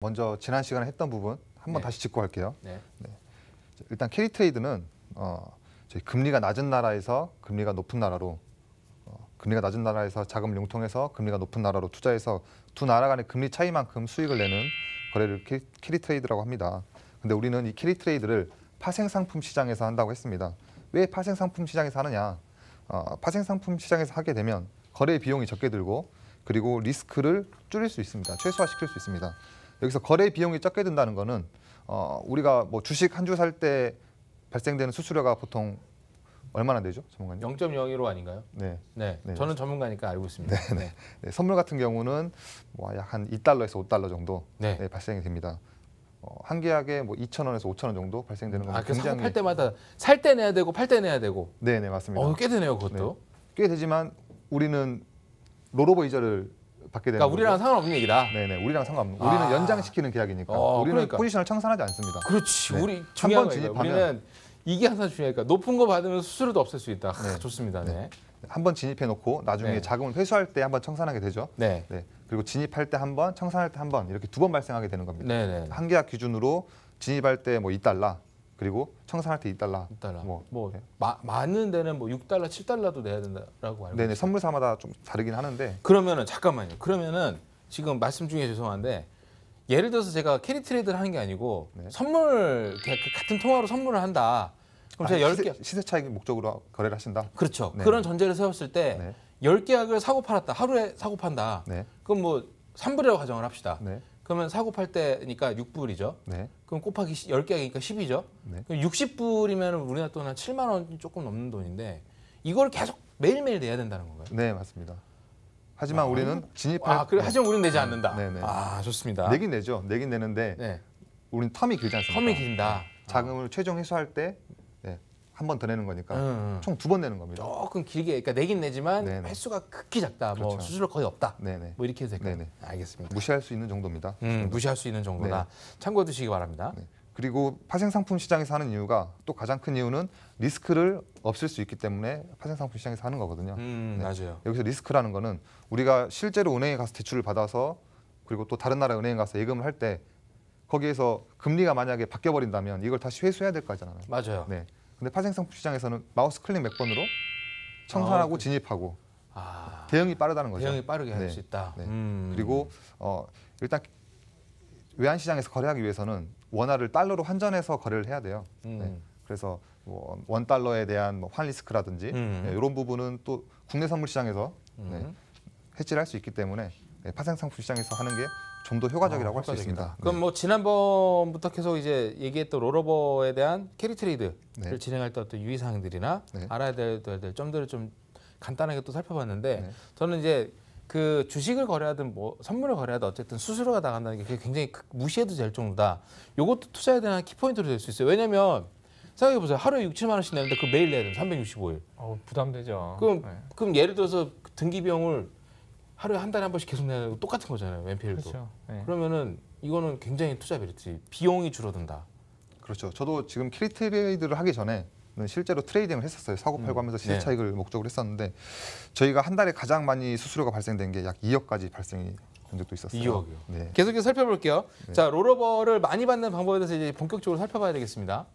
먼저 지난 시간에 했던 부분 한번 네. 다시 짚고 갈게요. 네. 일단 캐리 트레이드는 저희 금리가 낮은 나라에서 금리가 높은 나라로 금리가 낮은 나라에서 자금을 융통해서 금리가 높은 나라로 투자해서 두 나라 간의 금리 차이만큼 수익을 내는 거래를 캐리 트레이드라고 합니다. 근데 우리는 이 캐리 트레이드를 파생상품 시장에서 한다고 했습니다. 왜 파생상품 시장에서 하느냐? 파생상품 시장에서 하게 되면 거래 비용이 적게 들고 그리고 리스크를 줄일 수 있습니다. 최소화시킬 수 있습니다. 여기서 거래 비용이 적게 든다는 거는 우리가 뭐 주식 한 주 살 때 발생되는 수수료가 보통 얼마나 되죠, 전문가님? 0.01호 아닌가요? 네. 네. 네. 저는 전문가니까 알고 있습니다. 네. 네, 선물 같은 경우는 뭐 약 한 2달러에서 5달러 정도 네. 발생이 됩니다. 한 계약에 뭐 2,000원에서 5,000원 정도 발생되는 겁니다. 그 사고 팔 때마다 살 때 내야 되고 팔 때 내야 되고. 네, 맞습니다. 꽤 되네요, 그것도. 꽤 되지만 우리는 롤오버 이자를 받게 되는 그러니까 우리랑 상관없는 얘기다. 네네, 우리랑 상관없는. 우리는 연장시키는 계약이니까. 우리는 그러니까. 포지션을 청산하지 않습니다. 그렇지. 네. 우리 중요한 한번 거예요. 진입하면- 우리는 이게 항상 중요하니까 높은 거 받으면 수수료도 없앨 수 있다. 네. 좋습니다. 네. 한번 진입해 놓고 나중에 네. 자금을 회수할 때 한번 청산하게 되죠. 네. 그리고 진입할 때 한 번, 청산할 때 한 번 이렇게 두 번 발생하게 되는 겁니다. 네. 한 계약 기준으로 진입할 때 뭐 2달러, 그리고 청산할 때 2달러. 6달러. 뭐, 네. 많은 데는 뭐 6달러, 7달러도 내야 된다라고 알고 네네, 있어요. 선물사마다 좀 다르긴 하는데. 그러면은 잠깐만요. 그러면은 지금 말씀 중에 죄송한데 예를 들어서 제가 캐리 트레이드를 하는 게 아니고 네. 선물 그냥 같은 통화로 선물을 한다. 그럼 제가 10개 시세 차익 목적으로 거래를 하신다. 그렇죠. 네. 그런 전제를 세웠을 때 네. 10계약을 사고 팔았다. 하루에 사고 판다. 네. 그럼 뭐 3불이라고 가정을 합시다. 네. 그러면 사고 팔 때니까 6불이죠. 네. 그럼 곱하기 10계약이니까 10이죠. 네. 그럼 60불이면 우리나라 돈 한 7만 원 조금 넘는 돈인데 이걸 계속 매일매일 내야 된다는 건가요? 네, 맞습니다. 하지만 우리는 진입할 그래 하지만 우리는 내지 않는다. 네네. 좋습니다. 내긴 내죠. 내긴 내는데 네. 우리는 텀이 길지 않습니까? 텀이 긴다. 자금을 최종 회수할 때 한 번 더 내는 거니까 총 2번 내는 겁니다. 조금 길게, 그러니까 내긴 내지만 네네. 횟수가 극히 작다. 뭐 그렇죠. 수수료 거의 없다. 네네. 뭐 이렇게 해도 될까요? 네네. 알겠습니다. 무시할 수 있는 정도입니다. 무시할 수 있는 정도다. 참고해 두시기 바랍니다. 네. 그리고 파생상품 시장에서 하는 이유가 또 가장 큰 이유는 리스크를 없앨 수 있기 때문에 파생상품 시장에서 하는 거거든요. 맞아요. 여기서 리스크라는 거는 우리가 실제로 은행에 가서 대출을 받아서 그리고 또 다른 나라 은행에 가서 예금을 할 때 거기에서 금리가 만약에 바뀌어 버린다면 이걸 다시 회수해야 될 거잖아요. 맞아요. 네. 근데 파생상품 시장에서는 마우스 클릭 몇 번으로 청산하고 진입하고 대응이 빠르다는 거죠. 대응이 빠르게 할 네. 수 있다. 네. 그리고 일단 외환 시장에서 거래하기 위해서는 원화를 달러로 환전해서 거래를 해야 돼요. 네. 그래서 뭐 $1에 대한 뭐 환 리스크라든지 이런 부분은 또 국내 선물 시장에서 해지를 할 수 있기 때문에 파생상품 시장에서 하는 게 좀 더 효과적이라고 할 수 있습니다. 그럼 뭐 지난번부터 계속 이제 얘기했던 롤오버에 대한 캐리 트레이드를 진행할 때 어떤 유의사항들이나 알아야 될 점들을 좀 간단하게 또 살펴봤는데 저는 이제 그 주식을 거래하든 뭐 선물을 거래하든 어쨌든 수수료가 나간다는 게 그게 굉장히 무시해도 될 정도다. 이것도 투자에 대한 키포인트로 될 수 있어요. 왜냐하면 생각해 보세요. 하루에 6, 7만 원씩 내는데 그 매일 내야 되는 365일. 부담되죠. 그럼 예를 들어서 등기 비용을 하루에 한 달에 한 번씩 계속 내는 거 똑같은 거잖아요. 웬필도. 그렇죠. 네. 그러면은 이거는 굉장히 투자 메리트, 비용이 줄어든다. 그렇죠. 저도 지금 캐리 트레이드를 하기 전에 실제로 트레이딩을 했었어요. 사고 팔고 하면서 시세 차익을 목적으로 했었는데 저희가 한 달에 가장 많이 수수료가 발생된 게 약 2억까지 발생이 된 적도 있었어요. 2억이요. 네. 계속해서 살펴볼게요. 자, 롤오버를 많이 받는 방법에 대해서 이제 본격적으로 살펴봐야 되겠습니다.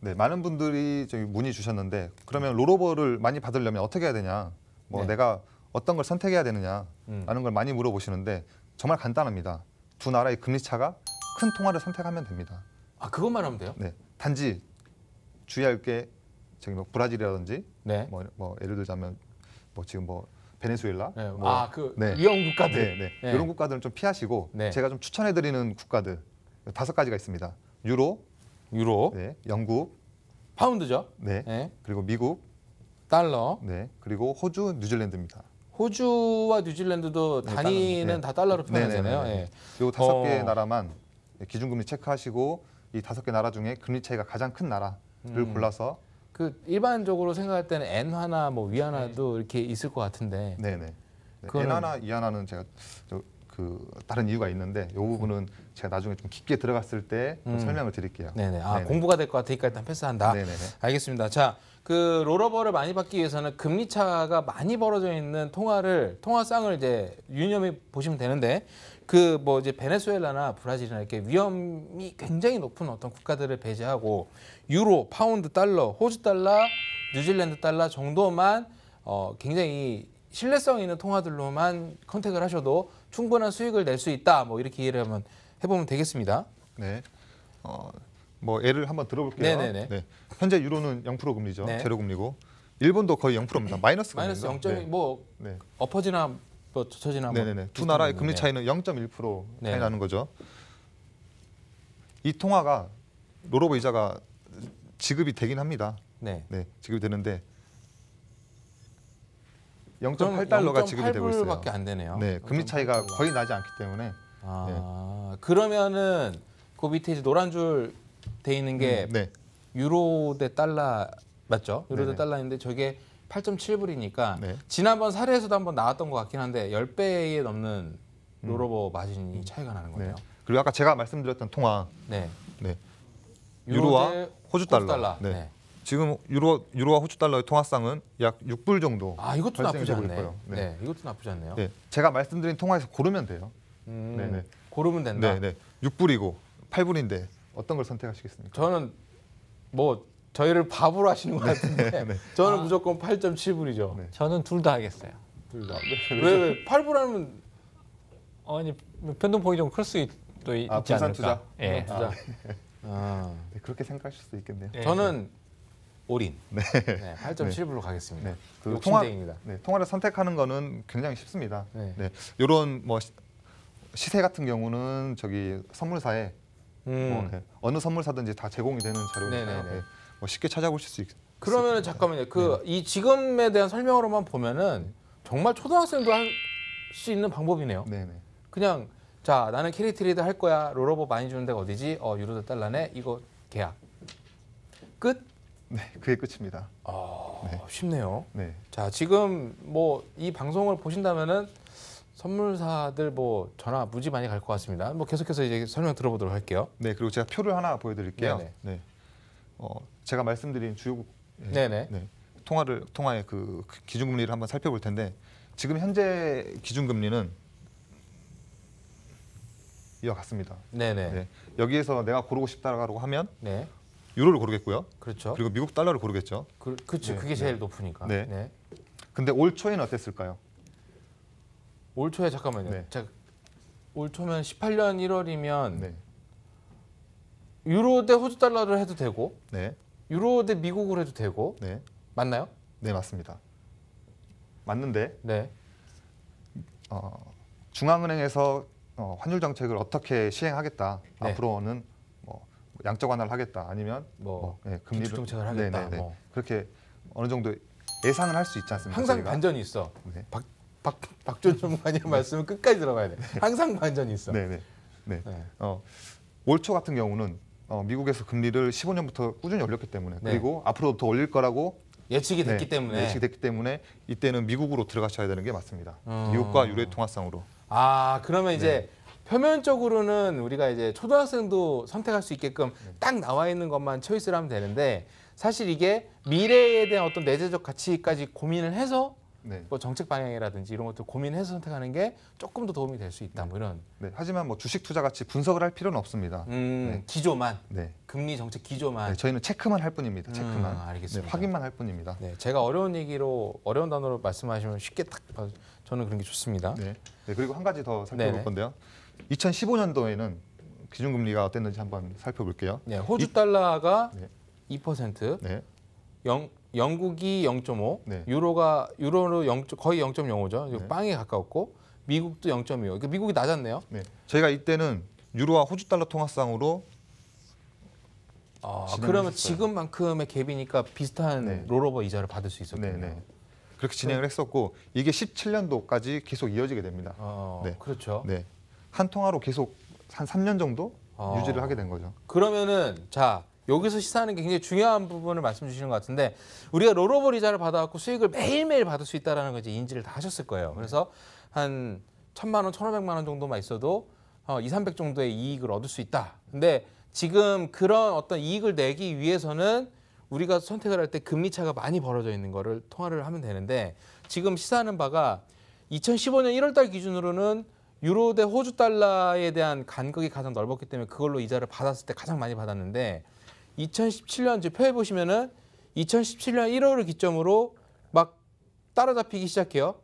네, 많은 분들이 저희 문의 주셨는데 그러면 롤오버를 많이 받으려면 어떻게 해야 되냐? 뭐 내가 어떤 걸 선택해야 되느냐라는 걸 많이 물어보시는데 정말 간단합니다. 두 나라의 금리 차가 큰 통화를 선택하면 됩니다. 그것만 하면 돼요? 네, 단지 주의할 게 저기 뭐 브라질이라든지 네. 뭐 예를 들자면 뭐 지금 뭐 베네수엘라, 네. 뭐, 위험 국가들. 이런 국가들은 좀 피하시고 제가 좀 추천해드리는 국가들 5가지가 있습니다. 유로, 영국, 파운드죠. 그리고 미국, 달러, 그리고 호주, 뉴질랜드입니다. 호주와 뉴질랜드도 단위는 다 달러로 표현하잖아요. 이 5개 나라만 기준금리 체크하시고 이 5개 나라 중에 금리 차이가 가장 큰 나라를 골라서 그 일반적으로 생각할 때는 엔화나 뭐 위안화도 이렇게 있을 것 같은데. 엔화나 이하나는 제가 다른 이유가 있는데 이 부분은 제가 나중에 좀 깊게 들어갔을 때 설명을 드릴게요. 공부가 될 것 같으니까 일단 패스한다. 알겠습니다. 자, 그 롤오버를 많이 받기 위해서는 금리 차가 많이 벌어져 있는 통화쌍을 이제 유념해 보시면 되는데 그 뭐 이제 베네수엘라나 브라질이나 이렇게 위험이 굉장히 높은 어떤 국가들을 배제하고 유로, 파운드, 달러, 호주 달러, 뉴질랜드 달러 정도만 굉장히 신뢰성 있는 통화들로만 컨택을 하셔도 충분한 수익을 낼 수 있다. 뭐 이렇게 이해를 한번 해보면 되겠습니다. 네. 뭐 예를 한번 들어볼게요. 네네네. 네. 현재 유로는 0% 금리죠. 네. 제로 금리고 일본도 거의 0%입니다. 마이너스 마이너스 금리입니다. 0. 뭐 네. 엎어지나 뭐 젖혀지나 뭐 네네네. 두 나라의 금리 차이는 0.1% 차이 나는 거죠. 이 통화가 롤오버 이자가 지급이 되긴 합니다. 네. 네, 지급이 되는데 0.8달러가 지급이 되고 있어요. 0.8불밖에 안 되네요. 네, 금리 차이가 거의 나지 않기 때문에. 그러면은 그 밑에 이제 노란 줄 돼 있는 게 네, 유로 대 달러 맞죠? 유로 대 네네. 달러인데 저게 8.7불이니까 네. 지난번 사례에서도 한번 나왔던 것 같긴 한데 10배에 넘는 롤오버 마진이 차이가 나는 거네요. 네. 그리고 아까 제가 말씀드렸던 통화, 네. 네, 유로 유로와 대 호주 달러. 네. 네. 지금 유로와 호주 달러의 통화상은 약 6불 정도. 이것도 나쁘지 발생이 되고 않네. 있고요. 네. 네. 이것도 나쁘지 않네요. 네, 제가 말씀드린 통화에서 고르면 돼요. 네네. 고르면 된다. 네, 네. 6불이고 8불인데 어떤 걸 선택하시겠습니까? 저는 뭐 저희를 바보로 하시는 것 같은데 네. 저는 무조건 8.7불이죠. 네. 저는 둘 다 하겠어요. 둘 다. 왜 8불 하면 아니 변동폭이 좀 클 수도 있지 분산 않을까. 투자? 예. 투자. 네, 그렇게 생각하실 수도 있겠네요. 네. 저는 올인. 네. 네, 8.7불로 가겠습니다. 네. 그 욕심쟁이입니다. 통화를 선택하는 거는 굉장히 쉽습니다. 네. 네. 이런 뭐 시세 같은 경우는 저기 선물사에 뭐, 네. 어느 선물사든지 다 제공이 되는 자료니까요. 네네네. 네. 뭐 쉽게 찾아보실 수 그러면은 있습니다. 잠깐만요. 이 지금에 대한 설명으로만 보면은 정말 초등학생도 할 수 있는 방법이네요. 네네. 그냥 자 나는 캐리 트레이드 할 거야. 롤오버 많이 주는 데가 어디지? 유로 대 달러네. 이거 계약. 끝? 네, 그게 끝입니다. 쉽네요. 네. 자 지금 뭐 이 방송을 보신다면은 선물사들 뭐 전화 무지 많이 갈 것 같습니다. 뭐 계속해서 이제 설명 들어보도록 할게요. 네, 그리고 제가 표를 하나 보여드릴게요. 네네. 네. 제가 말씀드린 주요국 네네. 네. 통화의 그 기준금리를 한번 살펴볼 텐데 지금 현재 기준금리는 이와 같습니다. 네네. 네. 여기에서 내가 고르고 싶다라고 하면 네. 유로를 고르겠고요. 그렇죠. 그리고 미국 달러를 고르겠죠. 그렇죠. 네, 그게 제일 높으니까. 네. 네. 근데 올 초에는 어땠을까요? 올 초에 잠깐만요. 네. 자, 올 초면 18년 1월이면 네. 유로 대 호주 달러를 해도 되고 네. 유로 대 미국으로 해도 되고 네. 맞나요? 네, 맞습니다. 맞는데 네. 중앙은행에서 환율 정책을 어떻게 시행하겠다. 네. 앞으로는 뭐 양적 완화를 하겠다. 아니면 뭐 금리를 기축 정책을 하겠다. 네네네. 뭐. 그렇게 어느 정도 예상은 할 수 있지 않습니까? 항상 저희가? 반전이 있어. 네. 박준 전문가님 말씀을 끝까지 들어가야 돼. 항상 반전이 있어. 네네. 네. 네. 올 초 같은 경우는 미국에서 금리를 15년부터 꾸준히 올렸기 때문에 네. 그리고 앞으로도 더 올릴 거라고 예측이 됐기 네, 때문에. 예측이 됐기 때문에 이때는 미국으로 들어가셔야 되는 게 맞습니다. 어. 미국과 유로의 통화상으로. 그러면 이제 표면적으로는 우리가 이제 초등학생도 선택할 수 있게끔 딱 나와 있는 것만 초이스를 하면 되는데 사실 이게 미래에 대한 어떤 내재적 가치까지 고민을 해서 네. 뭐 정책 방향이라든지 이런 것들 고민해서 선택하는 게 조금 더 도움이 될 수 있다. 뭐 이런 네. 하지만 뭐 주식 투자 같이 분석을 할 필요는 없습니다. 네. 기조만 네. 금리 정책 기조만. 네, 저희는 체크만 할 뿐입니다. 체크만. 알겠습니다. 네, 확인만 할 뿐입니다. 네, 제가 어려운 얘기로 어려운 단어로 말씀하시면 쉽게 딱 봐서 저는 그런 게 좋습니다. 네. 네, 그리고 한 가지 더 살펴볼 네네. 건데요. 2015년도에는 기준금리가 어땠는지 한번 살펴볼게요. 네, 호주 달러가 네. 2%, 네. 영국이 0.5, 네. 유로로 거의 0.05죠. 네. 빵에 가까웠고 미국도 0.25. 그러니까 미국이 낮았네요. 네. 저희가 이때는 유로와 호주 달러 통화상으로 그러면 했었어요. 지금만큼의 갭이니까 비슷한 네. 롤오버 이자를 받을 수 있었군요. 네네. 그렇게 진행을 했었고 이게 17년도까지 계속 이어지게 됩니다. 네. 그렇죠. 네. 한 통화로 계속 한 3년 정도 어. 유지를 하게 된 거죠. 그러면은 자 여기서 시사하는 게 굉장히 중요한 부분을 말씀 주시는 것 같은데 우리가 롤오버 이자를 받아갖고 수익을 매일매일 받을 수 있다는 걸 이제 인지를 다 하셨을 거예요. 그래서 한 1,000만 원, 1,500만 원 정도만 있어도 2, 300 정도의 이익을 얻을 수 있다. 근데 지금 그런 어떤 이익을 내기 위해서는 우리가 선택을 할 때 금리 차가 많이 벌어져 있는 거를 통화를 하면 되는데 지금 시사하는 바가 2015년 1월 달 기준으로는 유로 대 호주 달러에 대한 간극이 가장 넓었기 때문에 그걸로 이자를 받았을 때 가장 많이 받았는데 2017년 지금 표에 보시면은 2017년 1월을 기점으로 막 따라잡히기 시작해요.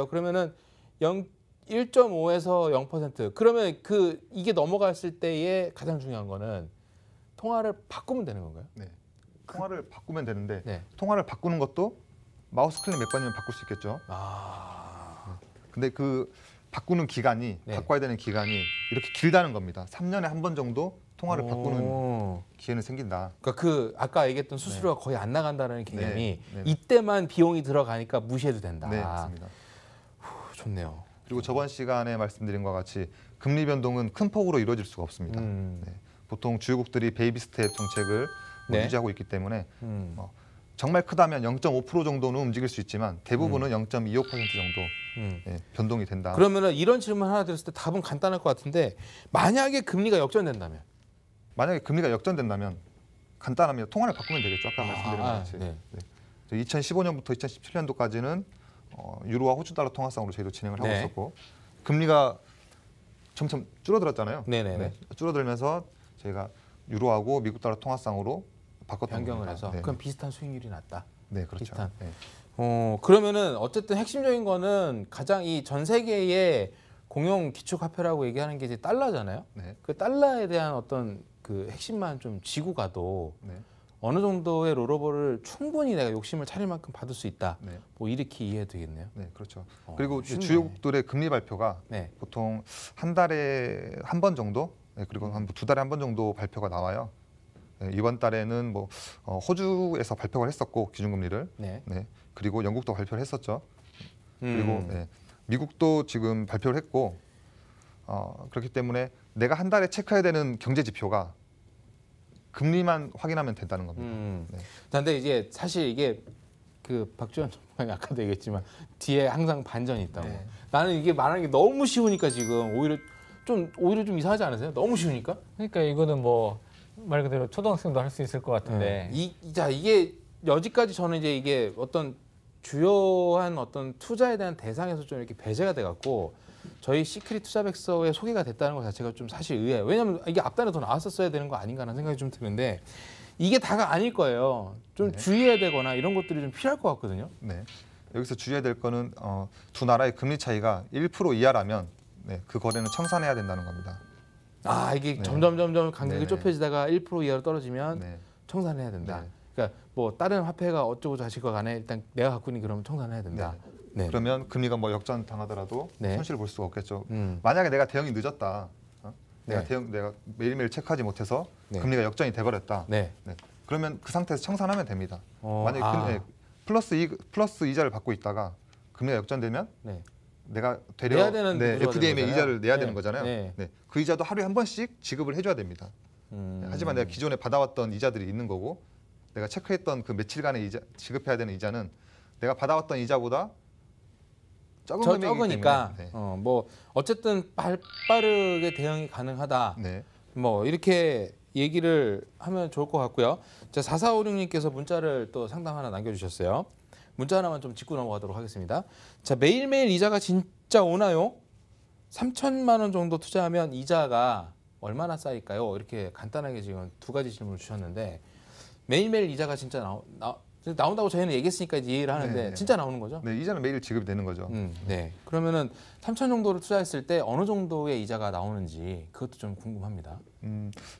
그러면은 1.5에서 0%. 그러면 이게 넘어갔을 때의 가장 중요한 거는 통화를 바꾸면 되는 건가요? 네. 통화를 바꾸면 되는데 네. 통화를 바꾸는 것도 마우스 클릭 몇 번이면 바꿀 수 있겠죠. 근데 그 바꾸는 기간이 네. 바꿔야 되는 기간이 이렇게 길다는 겁니다. 3년에 한 번 정도 통화를 바꾸는 기회는 생긴다. 그러니까 아까 얘기했던 수수료가 거의 안 나간다는 개념이 네. 이때만 비용이 들어가니까 무시해도 된다. 네, 맞습니다. 좋네요. 그리고 저번 시간에 말씀드린 것과 같이 금리 변동은 큰 폭으로 이루어질 수가 없습니다. 네. 보통 주요국들이 베이비 스텝 정책을 네. 유지하고 있기 때문에 정말 크다면 0.5% 정도는 움직일 수 있지만 대부분은 0.25% 정도 예, 변동이 된다. 그러면은 이런 질문 하나 드렸을 때 답은 간단할 것 같은데 만약에 금리가 역전된다면 만약에 금리가 역전된다면 간단합니다. 통화를 바꾸면 되겠죠. 아까 말씀드린 것 같이. 네. 2015년부터 2017년도까지는 유로와 호주 달러 통화상으로 저희도 진행을 하고 네. 있었고 금리가 점점 줄어들었잖아요. 네네네. 네. 줄어들면서 저희가 유로하고 미국 달러 통화상으로 바꿨던 변경을 겁니다. 해서 네. 그럼 비슷한 수익률이 났다. 네, 그렇죠. 비슷한. 네. 그러면은 어쨌든 핵심적인 거는 가장 이 전 세계의 공용 기축 화폐라고 얘기하는 게 이제 달러잖아요. 네. 그 달러에 대한 어떤 그 핵심만 좀 쥐고 가도 네. 어느 정도의 롤오버를 충분히 내가 욕심을 차릴 만큼 받을 수 있다. 네. 뭐 이렇게 이해해도 되겠네요. 네, 그렇죠. 그리고 이제 쉽네. 주요국들의 금리 발표가 네. 보통 한 달에 한 번 정도, 네, 그리고 한 두 달에 한 번 정도 발표가 나와요. 네, 이번 달에는 뭐 호주에서 발표를 했었고 기준금리를, 네. 네, 그리고 영국도 발표를 했었죠. 그리고 네, 미국도 지금 발표를 했고 그렇기 때문에 내가 한 달에 체크해야 되는 경제 지표가 금리만 확인하면 된다는 겁니다. 네. 근데 이제 사실 이게 그 박지원 전문가이 아까도 얘기했지만 뒤에 항상 반전이 있다고. 네. 나는 이게 말하는 게 너무 쉬우니까 지금 오히려 좀 이상하지 않으세요? 너무 쉬우니까? 그러니까 이거는 뭐 말 그대로 초등학생도 할 수 있을 것 같은데. 이게 여지까지 저는 이제 이게 어떤 주요한 어떤 투자에 대한 대상에서 좀 이렇게 배제가 돼갖고 저희 시크릿 투자백서에 소개가 됐다는 것 자체가 좀 사실 의아해요. 왜냐하면 이게 앞단에 더 나왔었어야 되는 거 아닌가라는 생각이 좀 드는데 이게 다가 아닐 거예요. 좀 네. 주의해야 되거나 이런 것들이 좀 필요할 것 같거든요. 네. 여기서 주의해야 될 거는 두 나라의 금리 차이가 1% 이하라면 네, 그 거래는 청산해야 된다는 겁니다. 이게 네. 점점 간격이 네네. 좁혀지다가 1% 이하로 떨어지면 네. 청산해야 된다. 네. 그러니까 뭐 다른 화폐가 어쩌고 저쩌고 간에 일단 내가 갖고 있는 그러면 청산해야 된다. 네. 그러면 금리가 뭐 역전 당하더라도 네. 손실을 볼 수가 없겠죠. 음. 만약에 내가 대응이 늦었다. 네. 내가 매일매일 체크하지 못해서 네. 금리가 역전이 돼버렸다. 네. 네. 그러면 그 상태에서 청산하면 됩니다. 어, 만약에 플러스 이자를 받고 있다가 금리가 역전되면 네. 내가 내야 되는 구조가 FDM의 되는 거잖아요. 이자를 내야 네. 되는 거잖아요. 네. 네. 그 이자도 하루에 한 번씩 지급을 해줘야 됩니다. 하지만 내가 기존에 받아왔던 이자들이 있는 거고 내가 체크했던 그 며칠간의 지급해야 되는 이자는 내가 받아왔던 이자보다 적은 금액이기 적으니까 때문에 뭐 어쨌든 빠르게 대응이 가능하다. 네. 뭐 이렇게 얘기를 하면 좋을 것 같고요. 자, 4456님께서 문자를 또 상담 하나 남겨주셨어요. 문자 하나만 좀 짚고 넘어가도록 하겠습니다. 자, 매일매일 이자가 진짜 오나요? 3천만 원 정도 투자하면 이자가 얼마나 쌓일까요? 이렇게 간단하게 지금 두 가지 질문을 주셨는데 매일매일 이자가 진짜 나온다고 저희는 얘기했으니까 이제 이해를 하는데 네. 진짜 나오는 거죠? 네, 이자는 매일 지급이 되는 거죠. 네. 그러면은 3천 정도를 투자했을 때 어느 정도의 이자가 나오는지 그것도 좀 궁금합니다.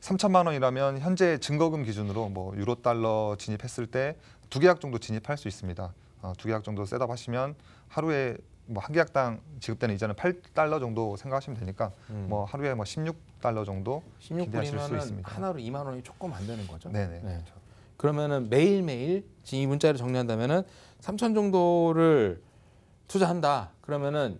3천만 원이라면 현재 증거금 기준으로 뭐 유로 달러 진입했을 때 두 계약 정도 진입할 수 있습니다. 두 계약 정도 셋업하시면 하루에 뭐 한 계약당 지급되는 이자는 8달러 정도 생각하시면 되니까 뭐 하루에 뭐 16달러 정도 기대하실 수 16불이면은 있습니다. 하나로 2만 원이 조금 안 되는 거죠. 네네. 네. 그러면은 매일매일 지금 이 문자를 정리한다면은 3천 정도를 투자한다. 그러면은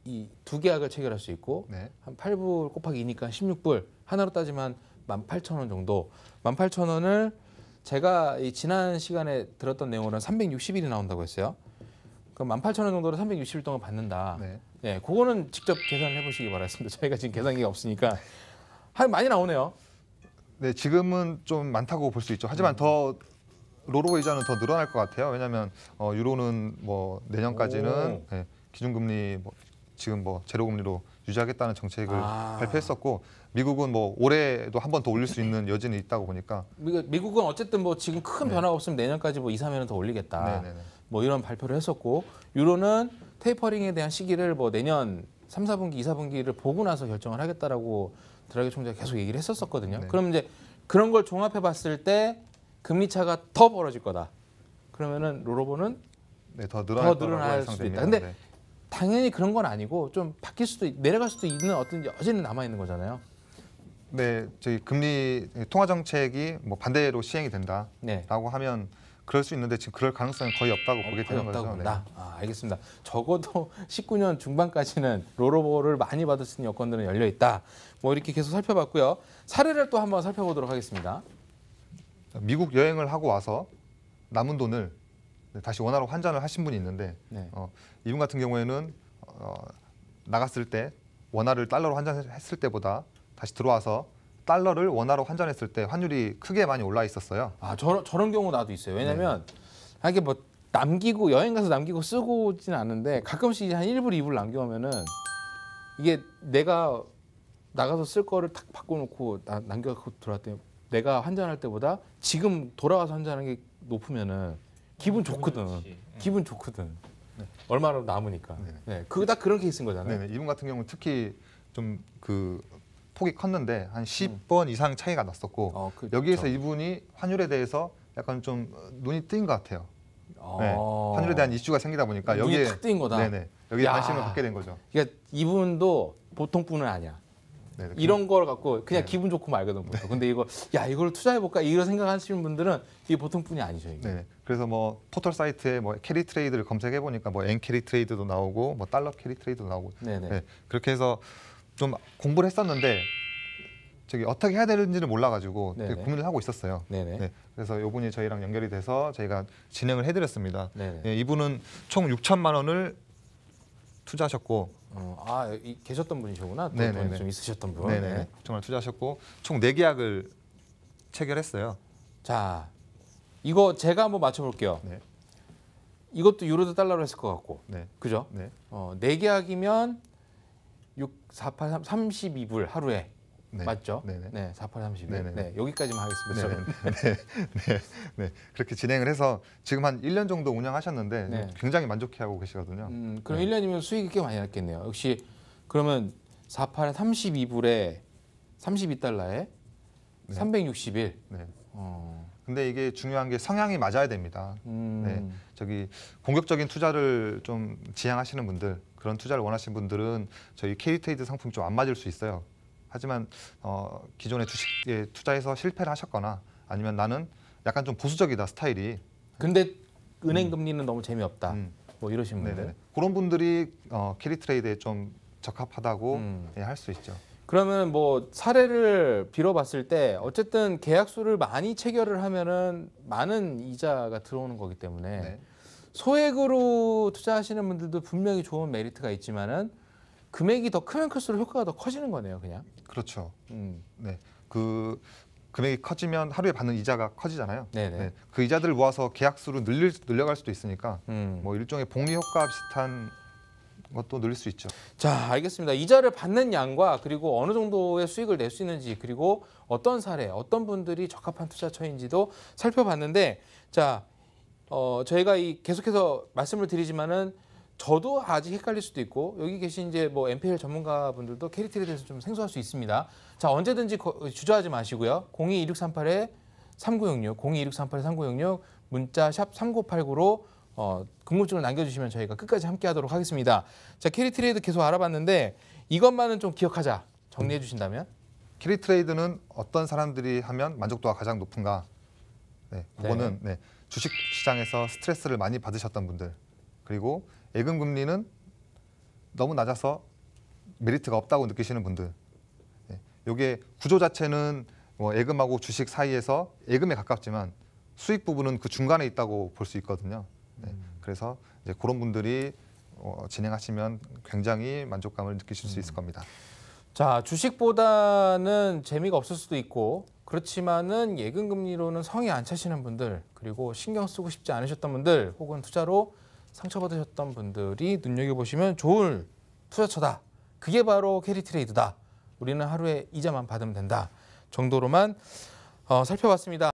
이 두 계약을 체결할 수 있고 네. 한 8불 곱하기 2니까 16불 하나로 따지면 18,000원 정도. 18,000원을 제가 이 지난 시간에 들었던 내용으로는 360일이 나온다고 했어요. 그럼 18,000원 정도를 360일 동안 받는다. 네. 네, 그거는 직접 계산을 해보시기 바라겠습니다. 저희가 지금 계산기가 없으니까 많이 나오네요. 네, 지금은 좀 많다고 볼 수 있죠. 하지만 더 롤오버 이자는 더 늘어날 것 같아요. 왜냐하면 유로는 뭐 내년까지는 네, 기준금리 뭐 지금 뭐 제로 금리로 유지하겠다는 정책을 발표했었고 미국은 뭐 올해도 한 번 더 올릴 수 있는 여지는 있다고 보니까 미국은 어쨌든 뭐 지금 큰 변화가 없으면 내년까지 뭐 2, 3년은 더 올리겠다. 뭐 이런 발표를 했었고 유로는 테이퍼링에 대한 시기를 뭐 내년 3, 4분기, 2, 4분기를 보고 나서 결정을 하겠다라고 드라기 총재가 계속 얘기를 했었거든요. 그럼 이제 그런 걸 종합해 봤을 때 금리 차가 더 벌어질 거다. 그러면은 롤오버는 더 늘어날 수도 있다. 근데 당연히 그런 건 아니고 좀 바뀔 수도 내려갈 수도 있는 어떤 여지는 남아 있는 거잖아요. 네, 저희 금리 통화 정책이 뭐 반대로 시행이 된다라고 하면 그럴 수 있는데 지금 그럴 가능성은 거의 없다고 보게 되는 거죠. 본다. 알겠습니다. 적어도 19년 중반까지는 롤오버를 많이 받을 수 있는 여건들은 열려 있다. 뭐 이렇게 계속 살펴봤고요. 사례를 또 한번 살펴보도록 하겠습니다. 미국 여행을 하고 와서 남은 돈을 다시 원화로 환전을 하신 분이 있는데 이분 같은 경우에는 나갔을 때 원화를 달러로 환전했을 때보다 다시 들어와서 달러를 원화로 환전했을 때 환율이 크게 많이 올라 있었어요. 저런 경우 나도 있어요. 왜냐면 이게 뭐 남기고 여행 가서 남기고 쓰고 오지는 않는데 가끔씩 이제 한 1불, 2불 남겨오면은 이게 내가 나가서 쓸 거를 탁 바꿔놓고 남겨갖고 들어왔더니 내가 환전할 때보다 지금 돌아와서 환전하는 게 높으면은 기분 좋거든. 기분 좋거든. 얼마나 남으니까. 딱 그런 케이스인 거잖아요. 이분 같은 경우는 특히 좀 그 폭이 컸는데 한 10번 이상 차이가 났었고 여기에서 이분이 환율에 대해서 약간 좀 눈이 뜨인 것 같아요. 환율에 대한 이슈가 생기다 보니까 여기에 탁 뜨인 거다. 여기에 관심을 갖게 된 거죠. 그러니까 이분도 보통 분은 아니야. 이런 걸 갖고 그냥 기분 좋고 말거든 보통. 근데 이걸 투자해 볼까 이런 생각하시는 분들은 이게 보통 분이 아니죠. 이게. 그래서 뭐 포털 사이트에 뭐 캐리 트레이드를 검색해 보니까 뭐 엔 캐리 트레이드도 나오고 뭐 달러 캐리 트레이드도 나오고 그렇게 해서 좀 공부를 했었는데 저기 어떻게 해야 되는지를 몰라가지고 고민을 하고 있었어요. 그래서 이분이 저희랑 연결이 돼서 저희가 진행을 해드렸습니다. 이분은 총 6천만 원을 투자하셨고 계셨던 분이시구나. 돈이 좀 있으셨던 분. 정말 투자하셨고 총 4계약을 체결했어요. 자, 이거 제가 한번 맞춰볼게요. 이것도 유로도 달러로 했을 것 같고, 그죠? 4계약이면 6, 4, 8, 3, 32불 하루에. 맞죠? 4, 8, 32. 여기까지만 하겠습니다. 그렇게 진행을 해서 지금 한 1년 정도 운영하셨는데 굉장히 만족해하고 계시거든요. 그럼 1년이면 수익이 꽤 많이 났겠네요. 역시 그러면 4, 8, 32불에 32달러에 360일. 근데 이게 중요한 게 성향이 맞아야 됩니다. 저기 공격적인 투자를 좀 지향하시는 분들, 그런 투자를 원하시는 분들은 저희 캐리트레이드 상품이 좀 안 맞을 수 있어요. 하지만 기존의 주식에 투자해서 실패를 하셨거나 아니면 나는 약간 좀 보수적이다 스타일이. 근데 은행 금리는 너무 재미없다. 뭐 이러신 분들. 그런 분들이 캐리트레이드에 좀 적합하다고 할 수 있죠. 그러면 뭐 사례를 빌어봤을 때 어쨌든 계약수를 많이 체결을 하면은 많은 이자가 들어오는 거기 때문에 소액으로 투자하시는 분들도 분명히 좋은 메리트가 있지만은 금액이 더 크면 클수록 효과가 더 커지는 거네요, 그냥. 그렇죠. 그 금액이 커지면 하루에 받는 이자가 커지잖아요. 그 이자들을 모아서 계약수를 늘려갈 수도 있으니까 뭐 일종의 복리 효과 비슷한 것도 늘릴 수 있죠. 자, 알겠습니다. 이자를 받는 양과 그리고 어느 정도의 수익을 낼 수 있는지 그리고 어떤 사례, 어떤 분들이 적합한 투자처인지도 살펴봤는데 자, 저희가 계속해서 말씀을 드리지만은 저도 아직 헷갈릴 수도 있고 여기 계신 이제 뭐 MPL 전문가분들도 캐리트레이드에 대해서 좀 생소할 수 있습니다. 자, 언제든지 주저하지 마시고요. 02-2638-3966, 02-2638-3966 문자 샵 3989로 궁금증을 남겨주시면 저희가 끝까지 함께하도록 하겠습니다. 자, 캐리트레이드 계속 알아봤는데 이것만은 좀 기억하자. 정리해 주신다면? 캐리트레이드는 어떤 사람들이 하면 만족도가 가장 높은가? 그거는 주식 시장에서 스트레스를 많이 받으셨던 분들, 그리고 예금 금리는 너무 낮아서 메리트가 없다고 느끼시는 분들. 이게 구조 자체는 뭐 예금하고 주식 사이에서 예금에 가깝지만 수익 부분은 그 중간에 있다고 볼 수 있거든요. 그래서 이제 그런 분들이 진행하시면 굉장히 만족감을 느끼실 수 있을 겁니다. 자, 주식보다는 재미가 없을 수도 있고 그렇지만은 예금 금리로는 성이 안 차시는 분들, 그리고 신경 쓰고 싶지 않으셨던 분들, 혹은 투자로 상처받으셨던 분들이 눈여겨보시면 좋을 투자처다. 그게 바로 캐리 트레이드다. 우리는 하루에 이자만 받으면 된다. 정도로만 살펴봤습니다.